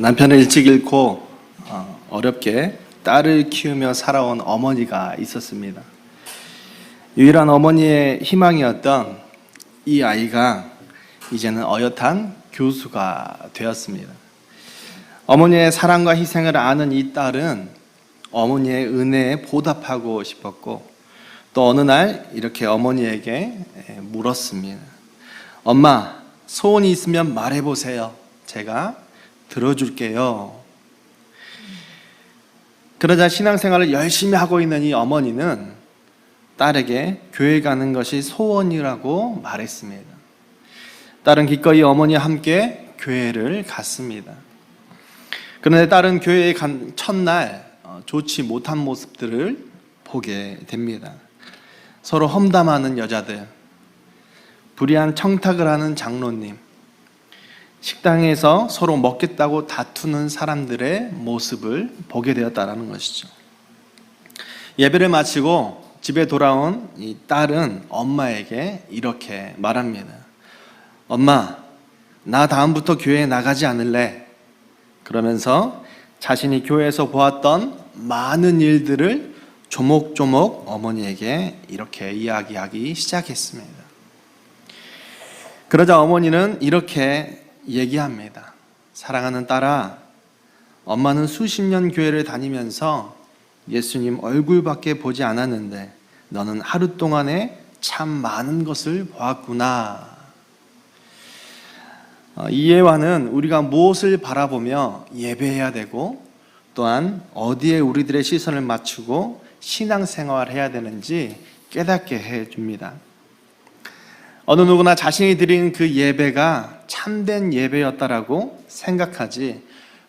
남편을 일찍 잃고 어렵게 딸을 키우며 살아온 어머니가 있었습니다. 유일한 어머니의 희망이었던 이 아이가 이제는 어엿한 교수가 되었습니다. 어머니의 사랑과 희생을 아는 이 딸은 어머니의 은혜에 보답하고 싶었고, 또 어느 날 이렇게 어머니에게 물었습니다. 엄마, 소원이 있으면 말해보세요. 제가 들어줄게요. 그러자 신앙생활을 열심히 하고 있는 이 어머니는 딸에게 교회 가는 것이 소원이라고 말했습니다. 딸은 기꺼이 어머니와 함께 교회를 갔습니다. 그런데 딸은 교회에 간 첫날 좋지 못한 모습들을 보게 됩니다. 서로 험담하는 여자들, 불의한 청탁을 하는 장로님, 식당에서 서로 먹겠다고 다투는 사람들의 모습을 보게 되었다는 것이죠. 예배를 마치고 집에 돌아온 이 딸은 엄마에게 이렇게 말합니다. 엄마, 나 다음부터 교회에 나가지 않을래. 그러면서 자신이 교회에서 보았던 많은 일들을 조목조목 어머니에게 이렇게 이야기하기 시작했습니다. 그러자 어머니는 이렇게 얘기합니다. 사랑하는 딸아, 엄마는 수십 년 교회를 다니면서 예수님 얼굴밖에 보지 않았는데 너는 하루 동안에 참 많은 것을 보았구나. 이해와는 우리가 무엇을 바라보며 예배해야 되고, 또한 어디에 우리들의 시선을 맞추고 신앙생활을 해야 되는지 깨닫게 해줍니다. 어느 누구나 자신이 드린 그 예배가 참된 예배였다라고 생각하지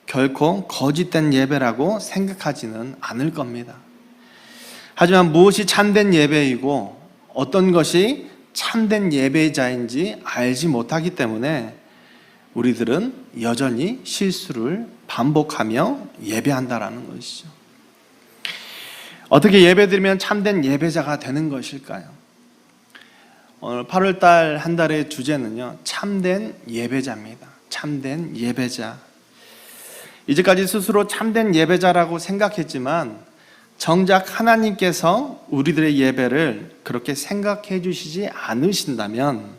결코 거짓된 예배라고 생각하지는 않을 겁니다. 하지만 무엇이 참된 예배이고 어떤 것이 참된 예배자인지 알지 못하기 때문에 우리들은 여전히 실수를 반복하며 예배한다라는 것이죠. 어떻게 예배드리면 참된 예배자가 되는 것일까요? 오늘 8월달 한 달의 주제는요, 참된 예배자입니다. 참된 예배자. 이제까지 스스로 참된 예배자라고 생각했지만 정작 하나님께서 우리들의 예배를 그렇게 생각해 주시지 않으신다면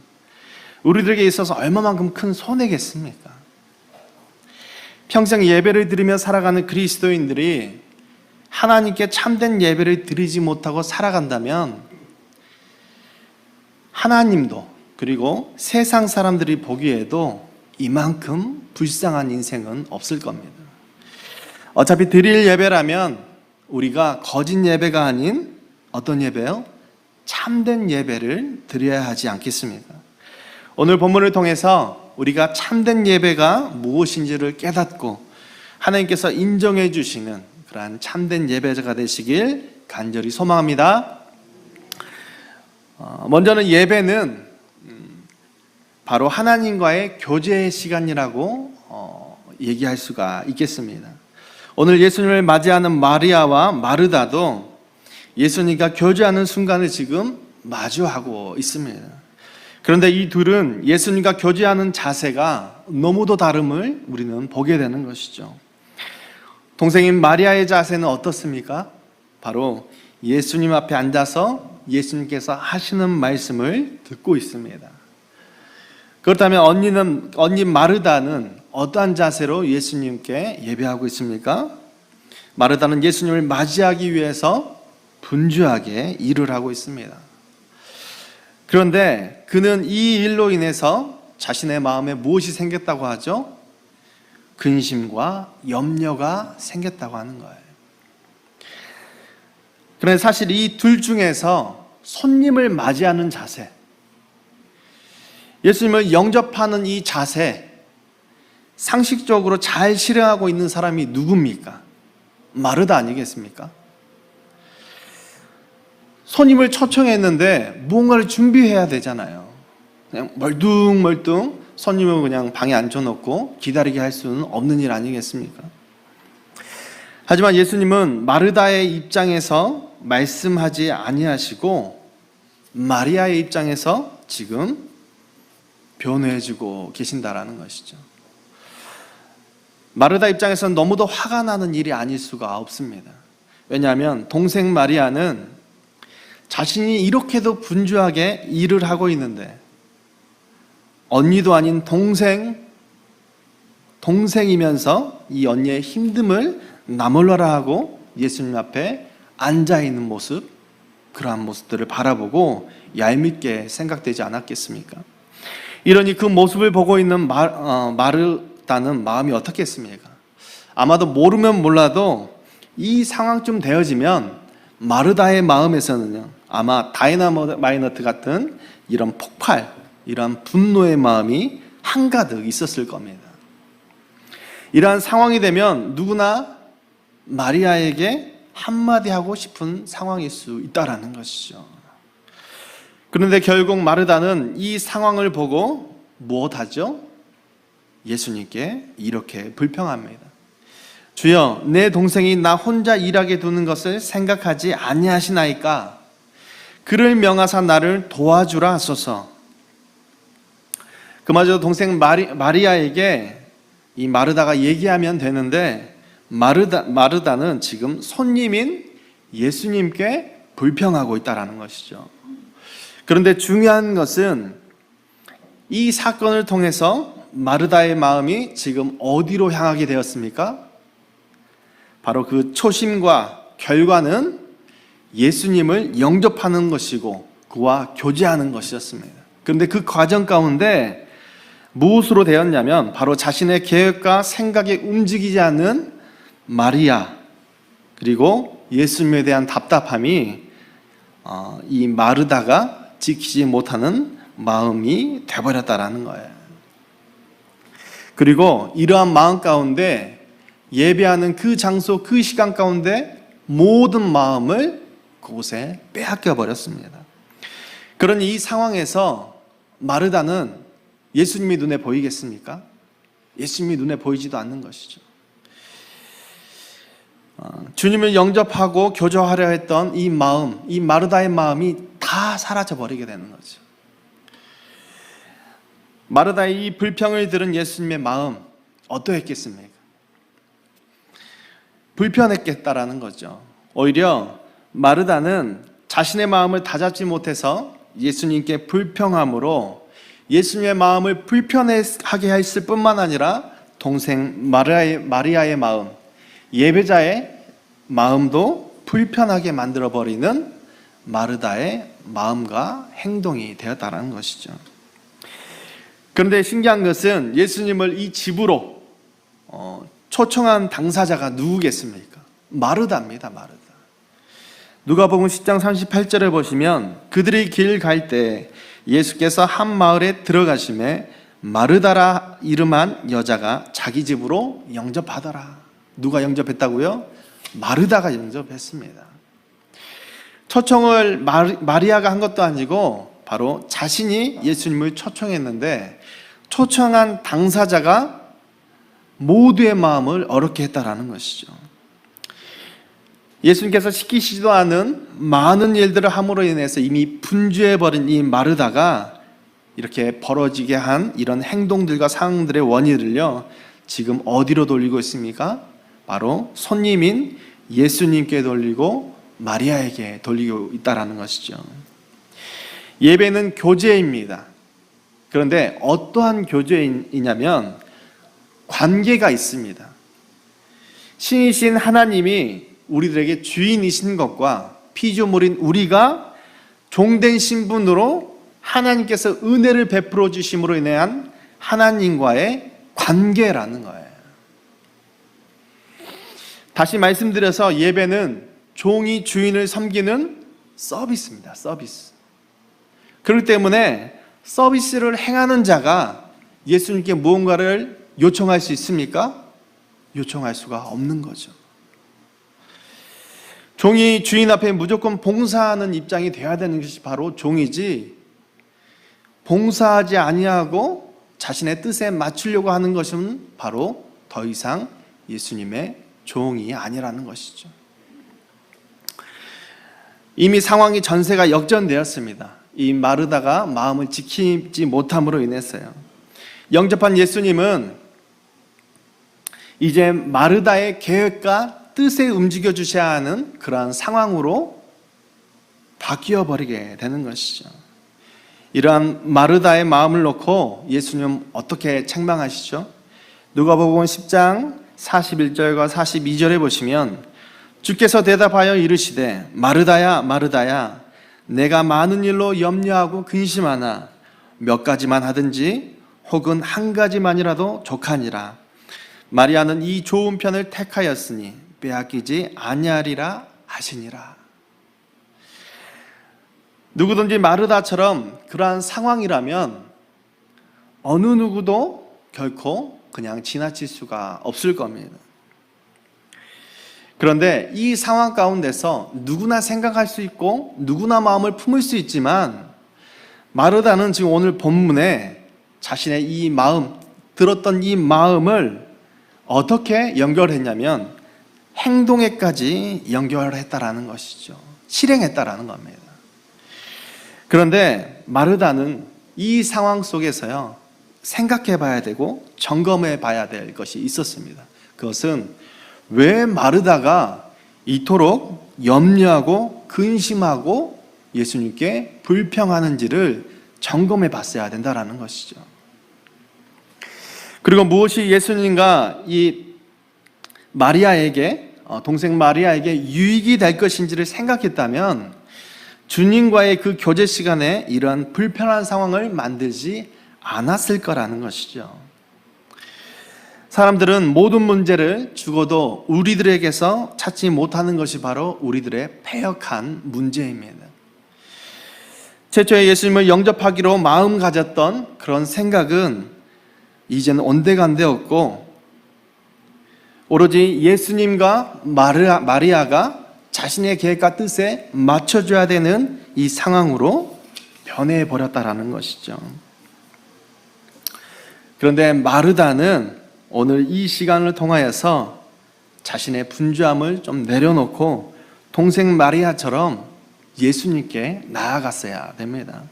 우리들에게 있어서 얼마만큼 큰 손해겠습니까? 평생 예배를 드리며 살아가는 그리스도인들이 하나님께 참된 예배를 드리지 못하고 살아간다면 하나님도 그리고 세상 사람들이 보기에도 이만큼 불쌍한 인생은 없을 겁니다. 어차피 드릴 예배라면 우리가 거짓 예배가 아닌 어떤 예배요? 참된 예배를 드려야 하지 않겠습니까? 오늘 본문을 통해서 우리가 참된 예배가 무엇인지를 깨닫고 하나님께서 인정해 주시는 그러한 참된 예배자가 되시길 간절히 소망합니다. 먼저는 예배는 바로 하나님과의 교제의 시간이라고 얘기할 수가 있겠습니다. 오늘 예수님을 맞이하는 마리아와 마르다도 예수님과 교제하는 순간을 지금 마주하고 있습니다. 그런데 이 둘은 예수님과 교제하는 자세가 너무도 다름을 우리는 보게 되는 것이죠. 동생인 마리아의 자세는 어떻습니까? 바로 예수님 앞에 앉아서 예수님께서 하시는 말씀을 듣고 있습니다. 그렇다면 언니 마르다는 어떠한 자세로 예수님께 예배하고 있습니까? 마르다는 예수님을 맞이하기 위해서 분주하게 일을 하고 있습니다. 그런데 그는 이 일로 인해서 자신의 마음에 무엇이 생겼다고 하죠? 근심과 염려가 생겼다고 하는 거예요. 그런데 사실 이 둘 중에서 손님을 맞이하는 자세, 예수님을 영접하는 이 자세, 상식적으로 잘 실행하고 있는 사람이 누굽니까? 마르다 아니겠습니까? 손님을 초청했는데 무언가를 준비해야 되잖아요. 그냥 멀뚱멀뚱 손님을 그냥 방에 앉혀놓고 기다리게 할 수는 없는 일 아니겠습니까? 하지만 예수님은 마르다의 입장에서 말씀하지 아니하시고 마리아의 입장에서 지금 변호해주고 계신다라는 것이죠. 마르다 입장에서는 너무도 화가 나는 일이 아닐 수가 없습니다. 왜냐하면 동생 마리아는 자신이 이렇게도 분주하게 일을 하고 있는데 언니도 아닌 동생이면서 이 언니의 힘듦을 나몰라라 하고 예수님 앞에 앉아있는 모습, 그러한 모습들을 바라보고 얄밉게 생각되지 않았겠습니까? 이러니 그 모습을 보고 있는 마르다는 마음이 어떻겠습니까? 아마도 모르면 몰라도 이 상황쯤 되어지면 마르다의 마음에서는요, 아마 다이나마이트 같은 이런 폭발, 이런 분노의 마음이 한가득 있었을 겁니다. 이러한 상황이 되면 누구나 마리아에게 한마디 하고 싶은 상황일 수 있다라는 것이죠. 그런데 결국 마르다는 이 상황을 보고 무엇하죠? 예수님께 이렇게 불평합니다. 주여, 내 동생이 나 혼자 일하게 두는 것을 생각하지 아니하시나이까? 그를 명하사 나를 도와주라 하소서. 그마저 동생 마리아에게 이 마르다가 얘기하면 되는데 마르다는 지금 손님인 예수님께 불평하고 있다는 것이죠. 그런데 중요한 것은 이 사건을 통해서 마르다의 마음이 지금 어디로 향하게 되었습니까? 바로 그 초심과 결과는 예수님을 영접하는 것이고 그와 교제하는 것이었습니다. 그런데 그 과정 가운데 무엇으로 되었냐면 바로 자신의 계획과 생각에 움직이지 않는 마리아, 그리고 예수님에 대한 답답함이 이 마르다가 지키지 못하는 마음이 되어버렸다라는 거예요. 그리고 이러한 마음 가운데 예배하는 그 장소, 그 시간 가운데 모든 마음을 그곳에 빼앗겨 버렸습니다. 그러니 이 상황에서 마르다는 예수님이 눈에 보이겠습니까? 예수님이 눈에 보이지도 않는 것이죠. 주님을 영접하고 교제하려 했던 이 마음, 이 마르다의 마음이 다 사라져 버리게 되는 거죠. 마르다의 이 불평을 들은 예수님의 마음 어떠했겠습니까? 불편했겠다라는 거죠. 오히려 마르다는 자신의 마음을 다잡지 못해서 예수님께 불평함으로 예수님의 마음을 불편하게 했을 뿐만 아니라 동생 마리아의 마음, 예배자의 마음도 불편하게 만들어버리는 마르다의 마음과 행동이 되었다는 것이죠. 그런데 신기한 것은 예수님을 이 집으로 초청한 당사자가 누구겠습니까? 마르다입니다. 마르다. 누가복음 10장 38절을 보시면 그들이 길 갈 때 예수께서 한 마을에 들어가심에 마르다라 이름한 여자가 자기 집으로 영접하더라. 누가 영접했다고요? 마르다가 영접했습니다. 초청을 마리아가 한 것도 아니고 바로 자신이 예수님을 초청했는데 초청한 당사자가 모두의 마음을 어렵게 했다라는 것이죠. 예수님께서 시키시지도 않은 많은 일들을 함으로 인해서 이미 분주해버린 이 마르다가 이렇게 벌어지게 한 이런 행동들과 상황들의 원인을요, 지금 어디로 돌리고 있습니까? 바로 손님인 예수님께 돌리고 마리아에게 돌리고 있다는 것이죠. 예배는 교제입니다. 그런데 어떠한 교제이냐면 관계가 있습니다. 신이신 하나님이 우리들에게 주인이신 것과 피조물인 우리가 종된 신분으로 하나님께서 은혜를 베풀어 주심으로 인한 하나님과의 관계라는 거예요. 다시 말씀드려서 예배는 종이 주인을 섬기는 서비스입니다. 서비스. 그렇기 때문에 서비스를 행하는 자가 예수님께 무언가를 요청할 수 있습니까? 요청할 수가 없는 거죠. 종이 주인 앞에 무조건 봉사하는 입장이 되어야 되는 것이 바로 종이지, 봉사하지 아니하고 자신의 뜻에 맞추려고 하는 것은 바로 더 이상 예수님의 종이 아니라는 것이죠. 이미 상황이 전세가 역전되었습니다. 이 마르다가 마음을 지키지 못함으로 인했어요. 영접한 예수님은 이제 마르다의 계획과 뜻에 움직여 주셔야 하는 그러한 상황으로 바뀌어 버리게 되는 것이죠. 이러한 마르다의 마음을 놓고 예수님 어떻게 책망하시죠? 누가복음 10장 41절과 42절에 보시면 주께서 대답하여 이르시되 마르다야 마르다야 내가 많은 일로 염려하고 근심하나 몇 가지만 하든지 혹은 한 가지만이라도 족하니라. 마리아는 이 좋은 편을 택하였으니 빼앗기지 아니하리라 하시니라. 누구든지 마르다처럼 그러한 상황이라면 어느 누구도 결코 그냥 지나칠 수가 없을 겁니다. 그런데 이 상황 가운데서 누구나 생각할 수 있고 누구나 마음을 품을 수 있지만 마르다는 지금 오늘 본문에 자신의 이 마음, 들었던 이 마음을 어떻게 연결했냐면 행동에까지 연결했다라는 것이죠. 실행했다라는 겁니다. 그런데 마르다는 이 상황 속에서요, 생각해 봐야 되고 점검해 봐야 될 것이 있었습니다. 그것은 왜 마르다가 이토록 염려하고 근심하고 예수님께 불평하는지를 점검해 봤어야 된다라는 것이죠. 그리고 무엇이 예수님과 이 마리아에게, 동생 마리아에게 유익이 될 것인지를 생각했다면 주님과의 그 교제 시간에 이런 불편한 상황을 만들지 않았을 거라는 것이죠. 사람들은 모든 문제를 죽어도 우리들에게서 찾지 못하는 것이 바로 우리들의 패역한 문제입니다. 최초에 예수님을 영접하기로 마음 가졌던 그런 생각은 이제는 온데간데 없고 오로지 예수님과 마리아가 자신의 계획과 뜻에 맞춰줘야 되는 이 상황으로 변해버렸다라는 것이죠. 그런데 마르다는 오늘 이 시간을 통하여서 자신의 분주함을 좀 내려놓고 동생 마리아처럼 예수님께 나아갔어야 됩니다.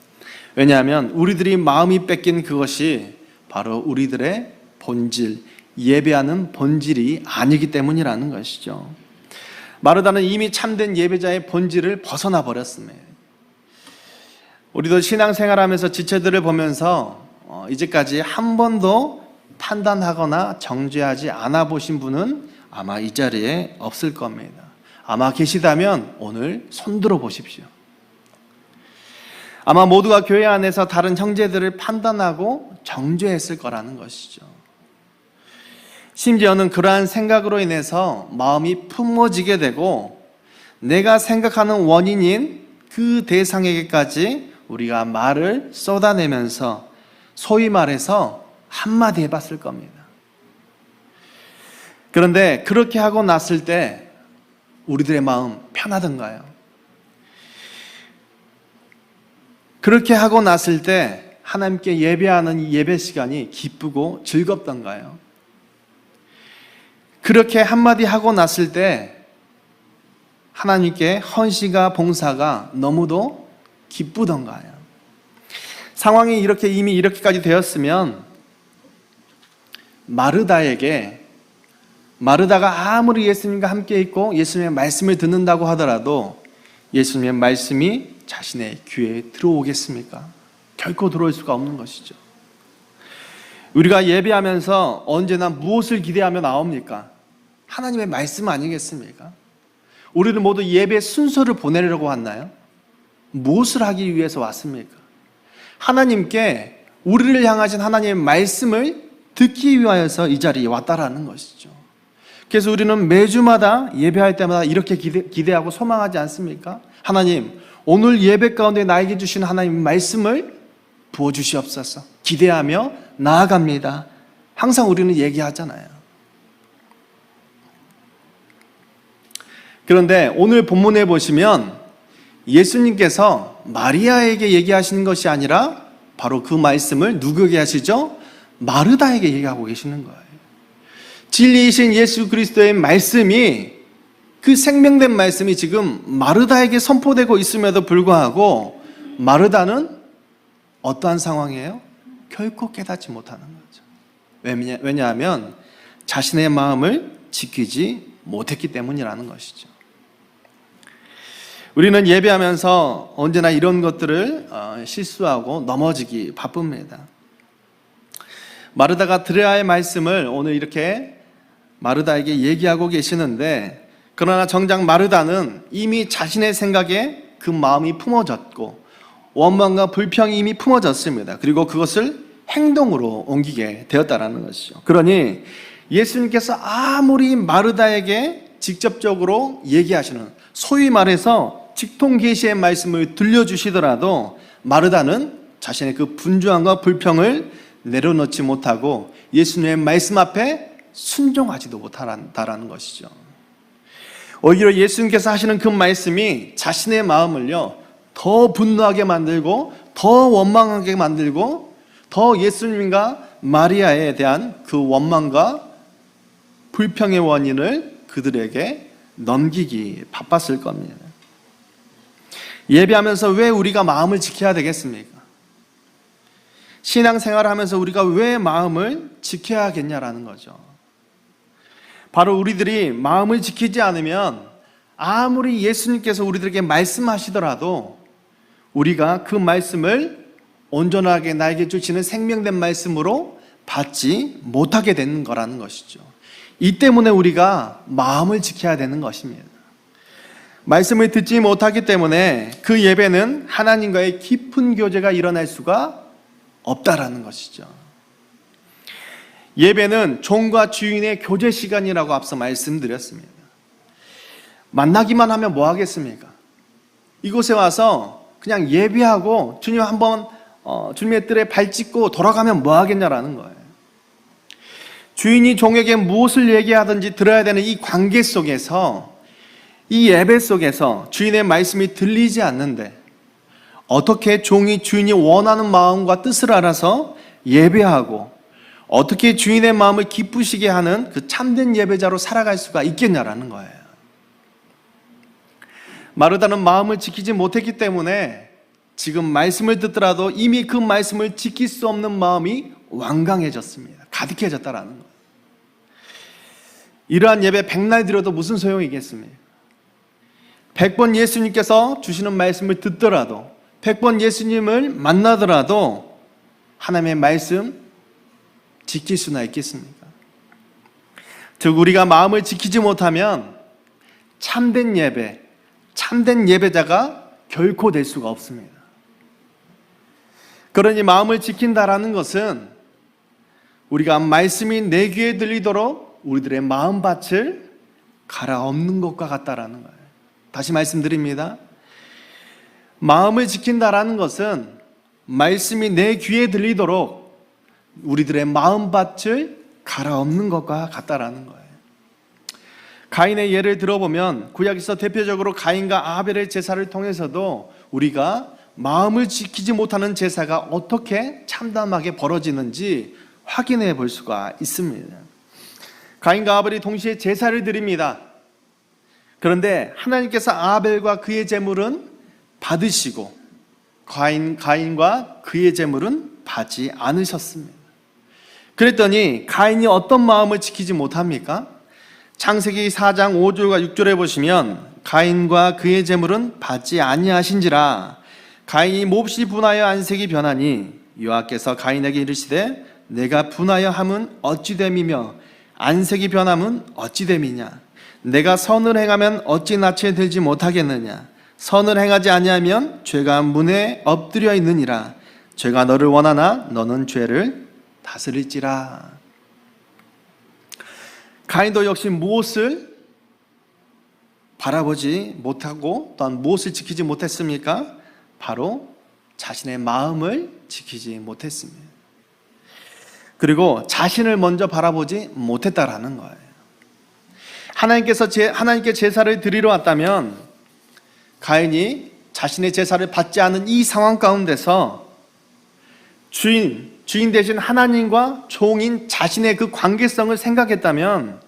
왜냐하면 우리들이 마음이 뺏긴 그것이 바로 우리들의 본질, 예배하는 본질이 아니기 때문이라는 것이죠. 마르다는 이미 참된 예배자의 본질을 벗어나 버렸습니다. 우리도 신앙생활하면서 지체들을 보면서 이제까지 한 번도 판단하거나 정죄하지 않아 보신 분은 아마 이 자리에 없을 겁니다. 아마 계시다면 오늘 손들어 보십시오. 아마 모두가 교회 안에서 다른 형제들을 판단하고 정죄했을 거라는 것이죠. 심지어는 그러한 생각으로 인해서 마음이 품어지게 되고 내가 생각하는 원인인 그 대상에게까지 우리가 말을 쏟아내면서 소위 말해서 한마디 해봤을 겁니다. 그런데 그렇게 하고 났을 때 우리들의 마음 편하던가요? 그렇게 하고 났을 때 하나님께 예배하는 이 예배 시간이 기쁘고 즐겁던가요? 그렇게 한마디 하고 났을 때 하나님께 헌신과 봉사가 너무도 기쁘던가요? 상황이 이미 이렇게까지 되었으면 마르다가 아무리 예수님과 함께 있고 예수님의 말씀을 듣는다고 하더라도 예수님의 말씀이 자신의 귀에 들어오겠습니까? 결코 들어올 수가 없는 것이죠. 우리가 예배하면서 언제나 무엇을 기대하며 나옵니까? 하나님의 말씀 아니겠습니까? 우리는 모두 예배 순서를 보내려고 왔나요? 무엇을 하기 위해서 왔습니까? 하나님께 우리를 향하신 하나님의 말씀을 듣기 위하여서 이 자리에 왔다라는 것이죠. 그래서 우리는 매주마다 예배할 때마다 이렇게 기대하고 소망하지 않습니까? 하나님, 오늘 예배 가운데 나에게 주신 하나님의 말씀을 부어주시옵소서. 기대하며 나아갑니다. 항상 우리는 얘기하잖아요. 그런데 오늘 본문에 보시면 예수님께서 마리아에게 얘기하시는 것이 아니라 바로 그 말씀을 누구에게 하시죠? 마르다에게 얘기하고 계시는 거예요. 진리이신 예수 그리스도의 말씀이, 그 생명된 말씀이 지금 마르다에게 선포되고 있음에도 불구하고 마르다는 어떠한 상황이에요? 결코 깨닫지 못하는 거죠. 왜냐하면 자신의 마음을 지키지 못했기 때문이라는 것이죠. 우리는 예배하면서 언제나 이런 것들을 실수하고 넘어지기 바쁩니다. 마르다가 드레아의 말씀을 오늘 이렇게 마르다에게 얘기하고 계시는데, 그러나 정작 마르다는 이미 자신의 생각에 그 마음이 품어졌고 원망과 불평이 이미 품어졌습니다. 그리고 그것을 행동으로 옮기게 되었다라는 것이죠. 그러니 예수님께서 아무리 마르다에게 직접적으로 얘기하시는, 소위 말해서 직통계시의 말씀을 들려주시더라도 마르다는 자신의 그 분주함과 불평을 내려놓지 못하고 예수님의 말씀 앞에 순종하지도 못한다라는 것이죠. 오히려 예수님께서 하시는 그 말씀이 자신의 마음을요 더 분노하게 만들고 더 원망하게 만들고 더 예수님과 마리아에 대한 그 원망과 불평의 원인을 그들에게 넘기기 바빴을 겁니다. 예배하면서 왜 우리가 마음을 지켜야 되겠습니까? 신앙생활을 하면서 우리가 왜 마음을 지켜야겠냐라는 거죠. 바로 우리들이 마음을 지키지 않으면 아무리 예수님께서 우리들에게 말씀하시더라도 우리가 그 말씀을 온전하게 나에게 주시는 생명된 말씀으로 받지 못하게 되는 거라는 것이죠. 이 때문에 우리가 마음을 지켜야 되는 것입니다. 말씀을 듣지 못하기 때문에 그 예배는 하나님과의 깊은 교제가 일어날 수가 없다라는 것이죠. 예배는 종과 주인의 교제 시간이라고 앞서 말씀드렸습니다. 만나기만 하면 뭐 하겠습니까? 이곳에 와서 그냥 예배하고 주님 한번 주님의 뜰에 발 찢고 돌아가면 뭐 하겠냐라는 거예요. 주인이 종에게 무엇을 얘기하든지 들어야 되는 이 관계 속에서, 이 예배 속에서 주인의 말씀이 들리지 않는데 어떻게 종이 주인이 원하는 마음과 뜻을 알아서 예배하고 어떻게 주인의 마음을 기쁘시게 하는 그 참된 예배자로 살아갈 수가 있겠냐라는 거예요. 마르다는 마음을 지키지 못했기 때문에 지금 말씀을 듣더라도 이미 그 말씀을 지킬 수 없는 마음이 완강해졌습니다. 가득해졌다라는 거예요. 이러한 예배 백날 드려도 무슨 소용이겠습니까? 100번 예수님께서 주시는 말씀을 듣더라도, 100번 예수님을 만나더라도 하나님의 말씀 지킬 수나 있겠습니까? 즉 우리가 마음을 지키지 못하면 참된 예배, 참된 예배자가 결코 될 수가 없습니다. 그러니 마음을 지킨다라는 것은 우리가 말씀이 내 귀에 들리도록 우리들의 마음밭을 갈아엎는 것과 같다라는 거예요. 다시 말씀드립니다. 마음을 지킨다라는 것은 말씀이 내 귀에 들리도록 우리들의 마음밭을 갈아엎는 것과 같다라는 거예요. 가인의 예를 들어보면 구약에서 대표적으로 가인과 아벨의 제사를 통해서도 우리가 마음을 지키지 못하는 제사가 어떻게 참담하게 벌어지는지 확인해 볼 수가 있습니다. 가인과 아벨이 동시에 제사를 드립니다. 그런데 하나님께서 아벨과 그의 제물은 받으시고 가인과 그의 제물은 받지 않으셨습니다. 그랬더니 가인이 어떤 마음을 지키지 못합니까? 창세기 4장 5절과 6절에 보시면 가인과 그의 제물은 받지 아니하신지라 가인이 몹시 분하여 안색이 변하니 여호와께서 가인에게 이르시되 내가 분하여 함은 어찌 됨이며 안색이 변함은 어찌 됨이냐 내가 선을 행하면 어찌 낯에 들지 못하겠느냐 선을 행하지 아니하면 죄가 문에 엎드려 있느니라 죄가 너를 원하나 너는 죄를 다스릴지라. 가인도 역시 무엇을 바라보지 못하고 또한 무엇을 지키지 못했습니까? 바로 자신의 마음을 지키지 못했습니다. 그리고 자신을 먼저 바라보지 못했다라는 거예요. 하나님께 제사를 드리러 왔다면 가인이 자신의 제사를 받지 않은 이 상황 가운데서 주인 대신 하나님과 종인 자신의 그 관계성을 생각했다면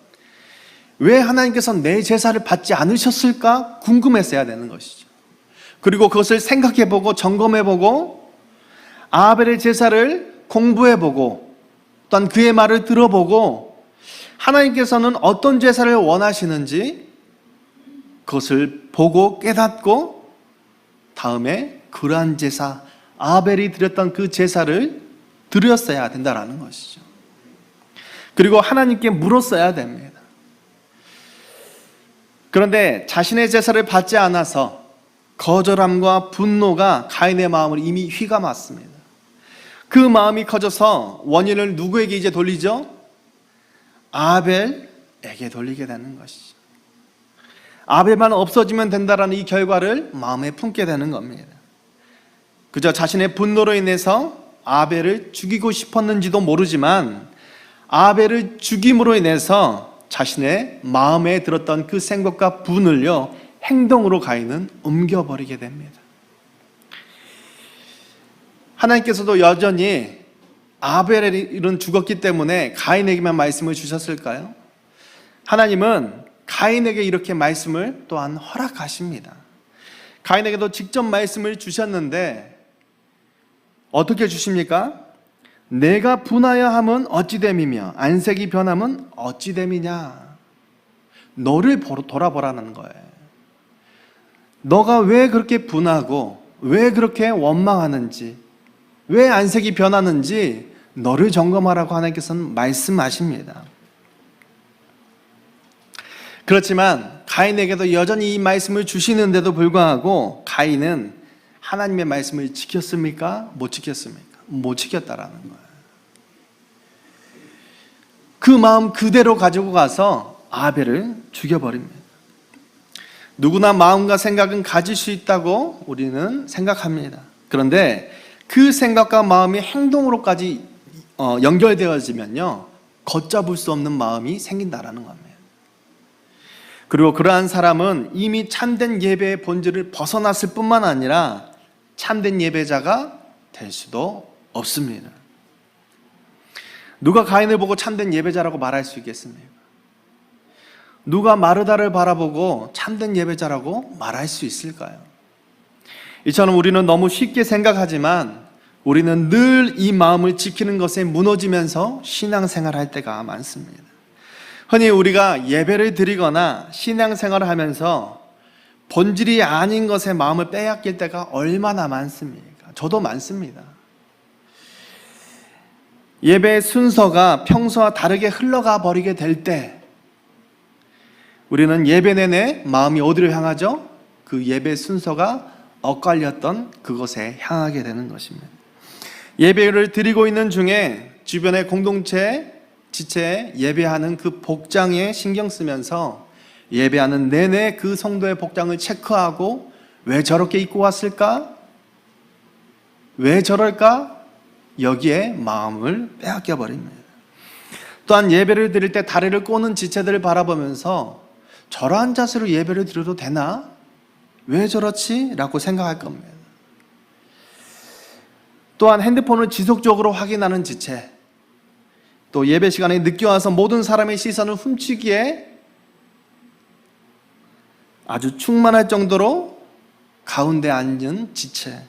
왜 하나님께서 내 제사를 받지 않으셨을까 궁금했어야 되는 것이죠. 그리고 그것을 생각해보고 점검해보고 아벨의 제사를 공부해보고 또한 그의 말을 들어보고 하나님께서는 어떤 제사를 원하시는지 그것을 보고 깨닫고 다음에 그러한 제사, 아벨이 드렸던 그 제사를 드렸어야 된다라는 것이죠. 그리고 하나님께 물었어야 됩니다. 그런데 자신의 제사를 받지 않아서 거절함과 분노가 가인의 마음을 이미 휘감았습니다. 그 마음이 커져서 원인을 누구에게 이제 돌리죠? 아벨에게 돌리게 되는 것이죠. 아벨만 없어지면 된다라는 이 결과를 마음에 품게 되는 겁니다. 그저 자신의 분노로 인해서 아벨을 죽이고 싶었는지도 모르지만 아벨을 죽임으로 인해서 자신의 마음에 들었던 그 생각과 분을요, 행동으로 가인은 옮겨버리게 됩니다. 하나님께서도 여전히 아벨은 죽었기 때문에 가인에게만 말씀을 주셨을까요? 하나님은 가인에게 이렇게 말씀을 또한 허락하십니다. 가인에게도 직접 말씀을 주셨는데 어떻게 주십니까? 내가 분하여 함은 어찌 됨이며 안색이 변함은 어찌 됨이냐. 너를 돌아보라는 거예요. 너가 왜 그렇게 분하고 왜 그렇게 원망하는지, 왜 안색이 변하는지 너를 점검하라고 하나님께서는 말씀하십니다. 그렇지만 가인에게도 여전히 이 말씀을 주시는데도 불구하고 가인은 하나님의 말씀을 지켰습니까? 못 지켰습니까? 못 지켰다라는 거예요. 그 마음 그대로 가지고 가서 아벨을 죽여버립니다. 누구나 마음과 생각은 가질 수 있다고 우리는 생각합니다. 그런데 그 생각과 마음이 행동으로까지 연결되어지면요, 걷잡을 수 없는 마음이 생긴다라는 겁니다. 그리고 그러한 사람은 이미 참된 예배의 본질을 벗어났을 뿐만 아니라 참된 예배자가 될 수도 없습니다. 누가 가인을 보고 참된 예배자라고 말할 수 있겠습니까? 누가 마르다를 바라보고 참된 예배자라고 말할 수 있을까요? 이처럼 우리는 너무 쉽게 생각하지만 우리는 늘 이 마음을 지키는 것에 무너지면서 신앙생활할 때가 많습니다. 흔히 우리가 예배를 드리거나 신앙생활을 하면서 본질이 아닌 것에 마음을 빼앗길 때가 얼마나 많습니까? 저도 많습니다. 예배의 순서가 평소와 다르게 흘러가 버리게 될 때 우리는 예배 내내 마음이 어디로 향하죠? 그 예배 순서가 엇갈렸던 그곳에 향하게 되는 것입니다. 예배를 드리고 있는 중에 주변의 공동체, 지체에 예배하는 그 복장에 신경 쓰면서 예배하는 내내 그 성도의 복장을 체크하고 왜 저렇게 입고 왔을까? 왜 저럴까? 여기에 마음을 빼앗겨 버립니다. 또한 예배를 드릴 때 다리를 꼬는 지체들을 바라보면서 저러한 자세로 예배를 드려도 되나? 왜 저렇지? 라고 생각할 겁니다. 또한 핸드폰을 지속적으로 확인하는 지체, 또 예배 시간에 늦게 와서 모든 사람의 시선을 훔치기에 아주 충만할 정도로 가운데 앉은 지체,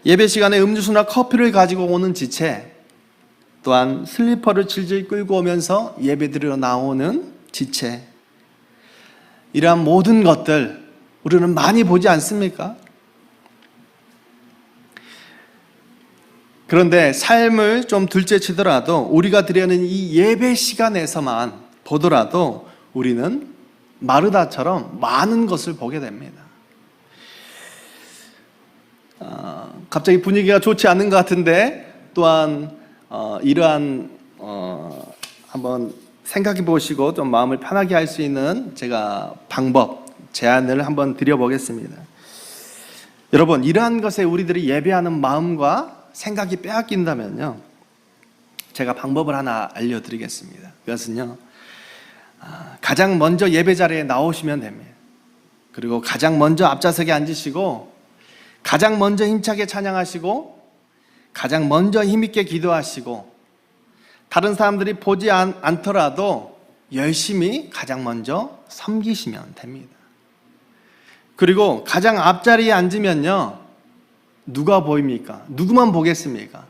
예배 시간에 음료수나 커피를 가지고 오는 지체, 또한 슬리퍼를 질질 끌고 오면서 예배드리러 나오는 지체, 이러한 모든 것들 우리는 많이 보지 않습니까? 그런데 삶을 좀 둘째치더라도 우리가 드리는 이 예배 시간에서만 보더라도 우리는 마르다처럼 많은 것을 보게 됩니다. 갑자기 분위기가 좋지 않은 것 같은데 또한 이러한 한번 생각해 보시고 좀 마음을 편하게 할 수 있는 제가 방법, 제안을 한번 드려보겠습니다. 여러분, 이러한 것에 우리들이 예배하는 마음과 생각이 빼앗긴다면요, 제가 방법을 하나 알려드리겠습니다. 그것은요, 가장 먼저 예배 자리에 나오시면 됩니다. 그리고 가장 먼저 앞좌석에 앉으시고 가장 먼저 힘차게 찬양하시고 가장 먼저 힘있게 기도하시고 다른 사람들이 보지 않더라도 열심히 가장 먼저 섬기시면 됩니다. 그리고 가장 앞자리에 앉으면요, 누가 보입니까? 누구만 보겠습니까?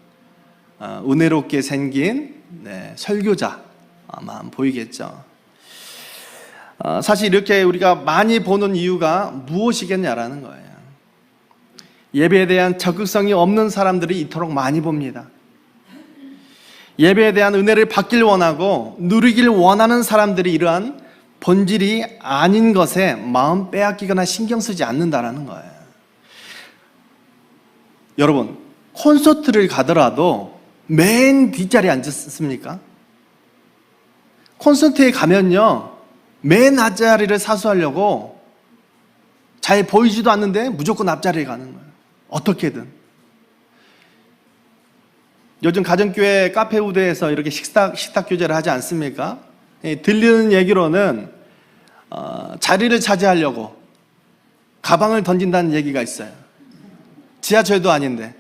은혜롭게 생긴 설교자, 아마 보이겠죠. 사실 이렇게 우리가 많이 보는 이유가 무엇이겠냐라는 거예요. 예배에 대한 적극성이 없는 사람들이 이토록 많이 봅니다. 예배에 대한 은혜를 받길 원하고 누리길 원하는 사람들이 이러한 본질이 아닌 것에 마음 빼앗기거나 신경 쓰지 않는다라는 거예요. 여러분, 콘서트를 가더라도 맨 뒷자리에 앉았습니까? 콘서트에 가면요, 맨 앞자리를 사수하려고 잘 보이지도 않는데 무조건 앞자리에 가는 거예요. 어떻게든. 요즘 가정교회 카페 우대에서 이렇게 식탁 교제를 하지 않습니까? 들리는 얘기로는 자리를 차지하려고 가방을 던진다는 얘기가 있어요. 지하철도 아닌데.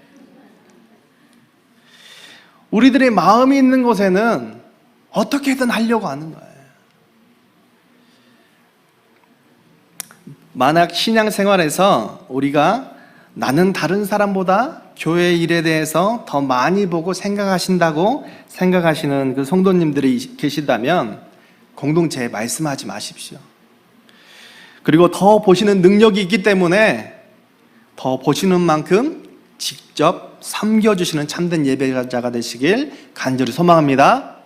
우리들의 마음이 있는 곳에는 어떻게든 하려고 하는 거예요. 만약 신앙생활에서 우리가 나는 다른 사람보다 교회 일에 대해서 더 많이 보고 생각하신다고 생각하시는 그 성도님들이 계시다면 공동체에 말씀하지 마십시오. 그리고 더 보시는 능력이 있기 때문에 더 보시는 만큼 직접 섬겨주시는 참된 예배자가 되시길 간절히 소망합니다.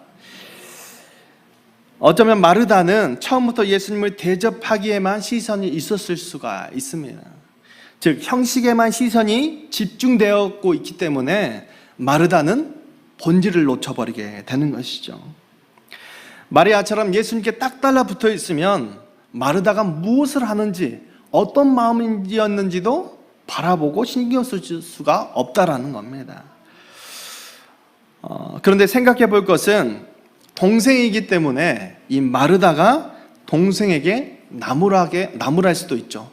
어쩌면 마르다는 처음부터 예수님을 대접하기에만 시선이 있었을 수가 있습니다. 즉 형식에만 시선이 집중되었고 있기 때문에 마르다는 본질을 놓쳐버리게 되는 것이죠. 마리아처럼 예수님께 딱 달라붙어 있으면 마르다가 무엇을 하는지 어떤 마음이었는지도 바라보고 신경 쓸 수가 없다라는 겁니다. 그런데 생각해 볼 것은 동생이기 때문에 이 마르다가 동생에게 나무랄 수도 있죠.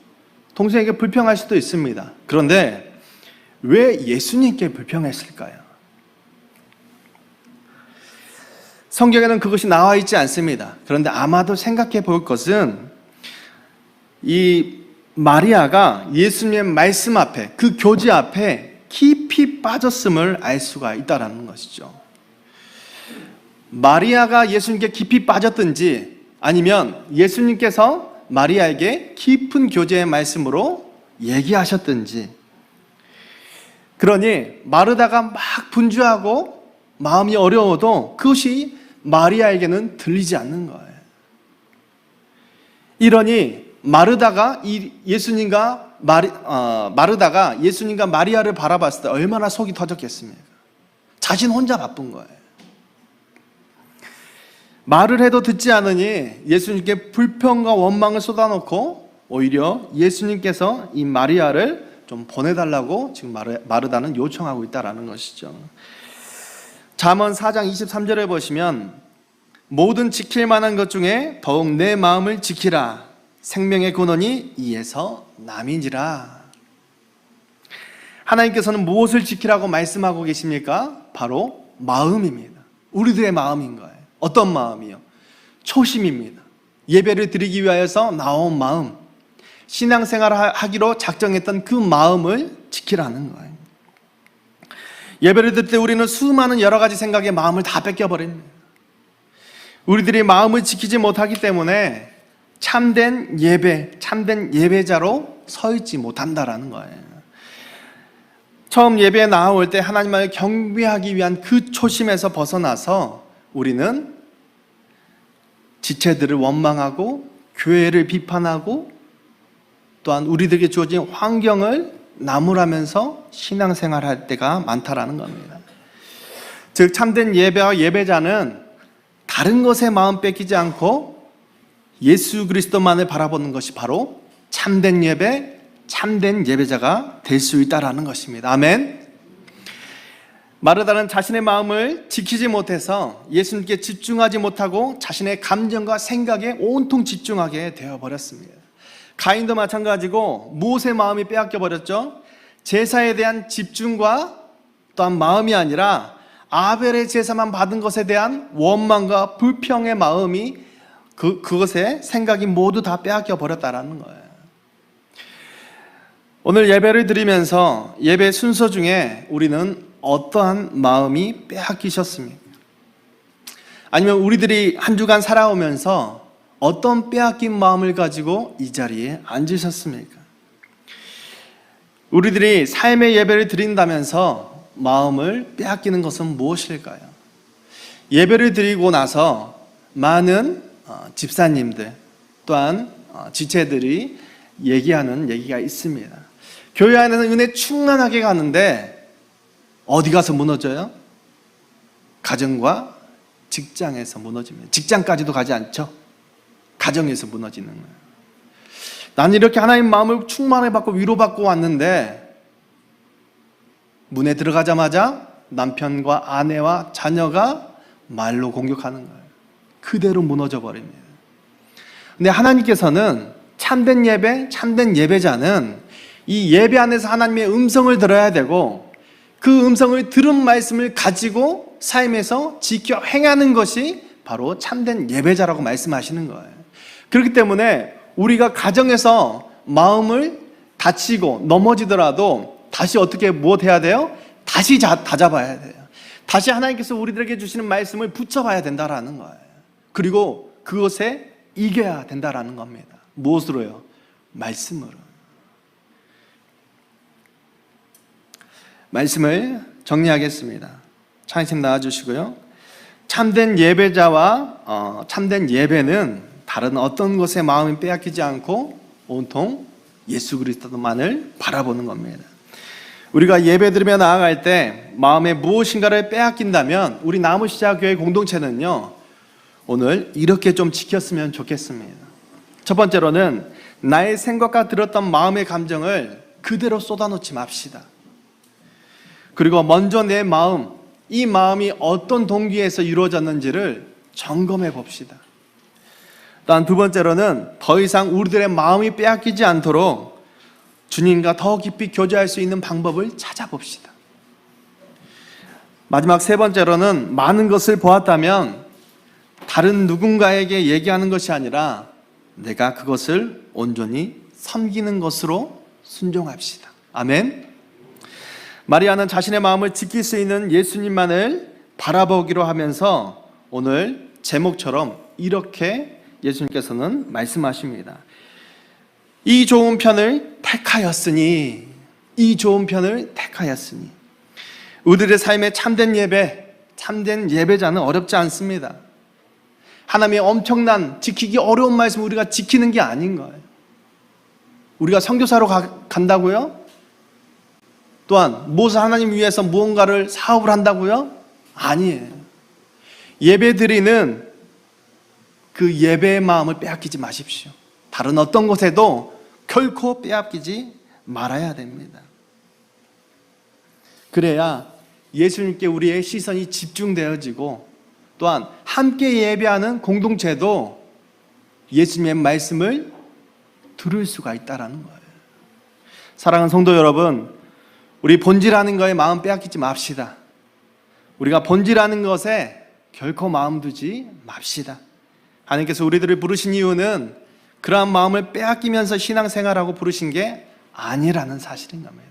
동생에게 불평할 수도 있습니다. 그런데 왜 예수님께 불평했을까요? 성경에는 그것이 나와 있지 않습니다. 그런데 아마도 생각해 볼 것은 이 마리아가 예수님의 말씀 앞에, 그 교제 앞에 깊이 빠졌음을 알 수가 있다는 것이죠. 마리아가 예수님께 깊이 빠졌든지 아니면 예수님께서 마리아에게 깊은 교제의 말씀으로 얘기하셨든지, 그러니 마르다가 막 분주하고 마음이 어려워도 그것이 마리아에게는 들리지 않는 거예요. 이러니 마르다가 예수님과 마리아를 바라봤을 때 얼마나 속이 터졌겠습니까? 자신 혼자 바쁜 거예요. 말을 해도 듣지 않으니 예수님께 불평과 원망을 쏟아놓고 오히려 예수님께서 이 마리아를 좀 보내달라고 지금 마르다는 요청하고 있다는 것이죠. 잠언 4장 23절에 보시면 모든 지킬 만한 것 중에 더욱 내 마음을 지키라. 생명의 근원이 이에서 남인지라. 하나님께서는 무엇을 지키라고 말씀하고 계십니까? 바로 마음입니다. 우리들의 마음인 거예요. 어떤 마음이요? 초심입니다. 예배를 드리기 위하여서 나온 마음, 신앙생활을 하기로 작정했던 그 마음을 지키라는 거예요. 예배를 드릴 때 우리는 수많은 여러 가지 생각에 마음을 다 뺏겨버립니다. 우리들이 마음을 지키지 못하기 때문에 참된 예배, 참된 예배자로 서 있지 못한다라는 거예요. 처음 예배에 나올 때 하나님을 경배하기 위한 그 초심에서 벗어나서 우리는 지체들을 원망하고 교회를 비판하고 또한 우리들에게 주어진 환경을 나무라면서 신앙생활할 때가 많다라는 겁니다. 즉 참된 예배와 예배자는 다른 것에 마음 뺏기지 않고 예수 그리스도만을 바라보는 것이 바로 참된 예배, 참된 예배자가 될 수 있다라는 것입니다. 아멘. 마르다는 자신의 마음을 지키지 못해서 예수님께 집중하지 못하고 자신의 감정과 생각에 온통 집중하게 되어버렸습니다. 가인도 마찬가지고 무엇의 마음이 빼앗겨 버렸죠? 제사에 대한 집중과 또한 마음이 아니라 아벨의 제사만 받은 것에 대한 원망과 불평의 마음이 그것의 생각이 모두 다 빼앗겨 버렸다라는 거예요. 오늘 예배를 드리면서 예배 순서 중에 우리는 어떠한 마음이 빼앗기셨습니까? 아니면 우리들이 한 주간 살아오면서 어떤 빼앗긴 마음을 가지고 이 자리에 앉으셨습니까? 우리들이 삶의 예배를 드린다면서 마음을 빼앗기는 것은 무엇일까요? 예배를 드리고 나서 많은 집사님들 또한 지체들이 얘기하는 얘기가 있습니다. 교회 안에는 은혜 충만하게 가는데 어디 가서 무너져요? 가정과 직장에서 무너집니다. 직장까지도 가지 않죠. 가정에서 무너지는 거예요. 나는 이렇게 하나님 마음을 충만히 받고 위로받고 왔는데 문에 들어가자마자 남편과 아내와 자녀가 말로 공격하는 거예요. 그대로 무너져 버립니다. 근데 하나님께서는 참된 예배, 참된 예배자는 이 예배 안에서 하나님의 음성을 들어야 되고 그 음성을 들은 말씀을 가지고 삶에서 지켜 행하는 것이 바로 참된 예배자라고 말씀하시는 거예요. 그렇기 때문에 우리가 가정에서 마음을 다치고 넘어지더라도 다시 어떻게 무엇해야 돼요? 다시 다잡아야 돼요. 다시 하나님께서 우리들에게 주시는 말씀을 붙여봐야 된다라는 거예요. 그리고 그것에 이겨야 된다라는 겁니다. 무엇으로요? 말씀으로. 말씀을 정리하겠습니다. 찬양팀 나와주시고요. 참된 예배자와 참된 예배는 다른 어떤 것에 마음이 빼앗기지 않고 온통 예수 그리스도만을 바라보는 겁니다. 우리가 예배드리며 나아갈 때 마음에 무엇인가를 빼앗긴다면 우리 나무시자교회 공동체는요, 오늘 이렇게 좀 지켰으면 좋겠습니다. 첫 번째로는 나의 생각과 들었던 마음의 감정을 그대로 쏟아놓지 맙시다. 그리고 먼저 내 마음, 이 마음이 어떤 동기에서 이루어졌는지를 점검해 봅시다. 또한 두 번째로는 더 이상 우리들의 마음이 빼앗기지 않도록 주님과 더 깊이 교제할 수 있는 방법을 찾아봅시다. 마지막 세 번째로는 많은 것을 보았다면 다른 누군가에게 얘기하는 것이 아니라 내가 그것을 온전히 섬기는 것으로 순종합시다. 아멘. 마리아는 자신의 마음을 지킬 수 있는 예수님만을 바라보기로 하면서 오늘 제목처럼 이렇게 예수님께서는 말씀하십니다. 이 좋은 편을 택하였으니, 이 좋은 편을 택하였으니. 우리들의 삶에 참된 예배, 참된 예배자는 어렵지 않습니다. 하나님의 엄청난 지키기 어려운 말씀 우리가 지키는 게 아닌 거예요. 우리가 선교사로 간다고요? 또한 무엇을 하나님 위해서 무언가를 사업을 한다고요? 아니에요. 예배 드리는 그 예배의 마음을 빼앗기지 마십시오. 다른 어떤 곳에도 결코 빼앗기지 말아야 됩니다. 그래야 예수님께 우리의 시선이 집중되어지고 또한 함께 예배하는 공동체도 예수님의 말씀을 들을 수가 있다는 거예요. 사랑하는 성도 여러분, 우리 본질하는 거에 마음 빼앗기지 맙시다. 우리가 본질하는 것에 결코 마음 두지 맙시다. 하나님께서 우리들을 부르신 이유는 그러한 마음을 빼앗기면서 신앙생활하고 부르신 게 아니라는 사실인 겁니다.